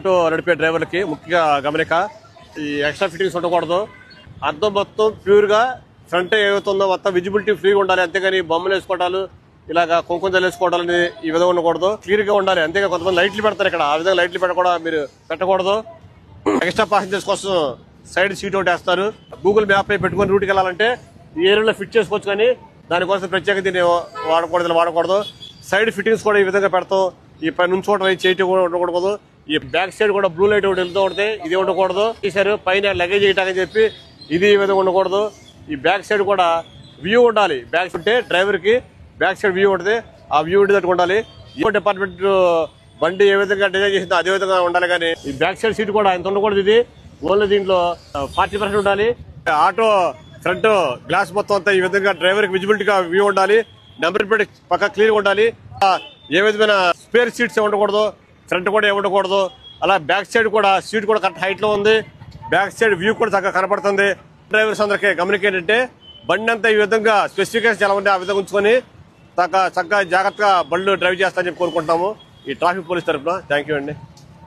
Auto నడిపే డ్రైవర్లకి ముఖ్యంగా గమనిక, ఈ ఎక్స్ట్రా ఫిట్టింగ్స్ ఉండకూడదు. అద్దం మొత్తం ప్యూర్ గా ఫ్రంట్ ఏమవుతుందో మొత్తం విజిబిలిటీ ఫ్రీగా ఉండాలి. అంతేగాని బొమ్మలు వేసుకోవడాలు, ఇలాగా కుంకుమ వేసుకోవడాలని ఈ విధంగా ఉండకూడదు. క్లియర్ గా ఉండాలి. అంతేగా కొంతమంది లైట్లు పెడతారు ఇక్కడ, ఆ విధంగా లైట్లు మీరు పెట్టకూడదు. ఎక్స్ట్రా ప్యాసింజర్స్ కోసం సైడ్ సీట్ ఒకటి వేస్తారు. గూగుల్ మ్యాప్ పై పెట్టుకుని రూట్కి వెళ్ళాలంటే ఈ ఏరియాలో ఫిట్ చేసుకోవచ్చు, కానీ దానికోసం ప్రత్యేక దీన్ని వాడకూడదు. సైడ్ ఫిట్టింగ్స్ కూడా ఈ విధంగా పెడతాం. ఈ పై నుంచోవడం చేయటం కూడా ఉండకూడదు. ఈ బ్యాక్ సైడ్ కూడా బ్లూ లైట్ ఒకటి వెళ్తూ ఉంటుంది, ఇది ఉండకూడదు. తీశారు పైన లగేజ్ చేయటానికి చెప్పి ఇది ఈ విధంగా ఉండకూడదు. ఈ బ్యాక్ సైడ్ కూడా వ్యూ ఉండాలి. బ్యాక్ ఉంటే డ్రైవర్ కి బ్యాక్ సైడ్ వ్యూ ఉంటుంది, ఆ వ్యూ ఉండేటట్టు ఉండాలి. ఈ డిపార్ట్మెంట్ బండి ఏ విధంగా డిజైన్ చేసిందో అదే విధంగా ఉండాలి. కానీ ఈ బ్యాక్ సైడ్ సీట్ కూడా ఇంత ఉండకూడదు. ఇది ఓన్లీ దీంట్లో 40% ఉండాలి. ఆటో ఫ్రంట్ గ్లాస్ మొత్తం అంతా ఈ విధంగా డ్రైవర్ కి విజిబిలిటీగా వ్యూ ఉండాలి. నెంబర్ ప్లేట్ పక్క క్లియర్ గా ఉండాలి. ఏ విధమైన స్పేర్ సీట్స్ ఉండకూడదు, ఫ్రంట్ కూడా ఉండకూడదు. అలా బ్యాక్ సైడ్ కూడా సీట్ కూడా కరెక్ట్ హైట్ లో ఉంది. బ్యాక్ సైడ్ వ్యూ కూడా చక్కగా కనపడుతుంది. డ్రైవర్స్ అందరికీ గమనిక ఏంటంటే బండి అంతా ఈ విధంగా స్పెసిఫికేషన్ ఎలా ఉంది ఆ విధంగా ఉంచుకొని చక్కగా జాగ్రత్తగా బండ్లు డ్రైవ్ చేస్తారని చెప్పి కోరుకుంటాము ఈ ట్రాఫిక్ పోలీస్ తరఫున. థ్యాంక్ యూ అండి.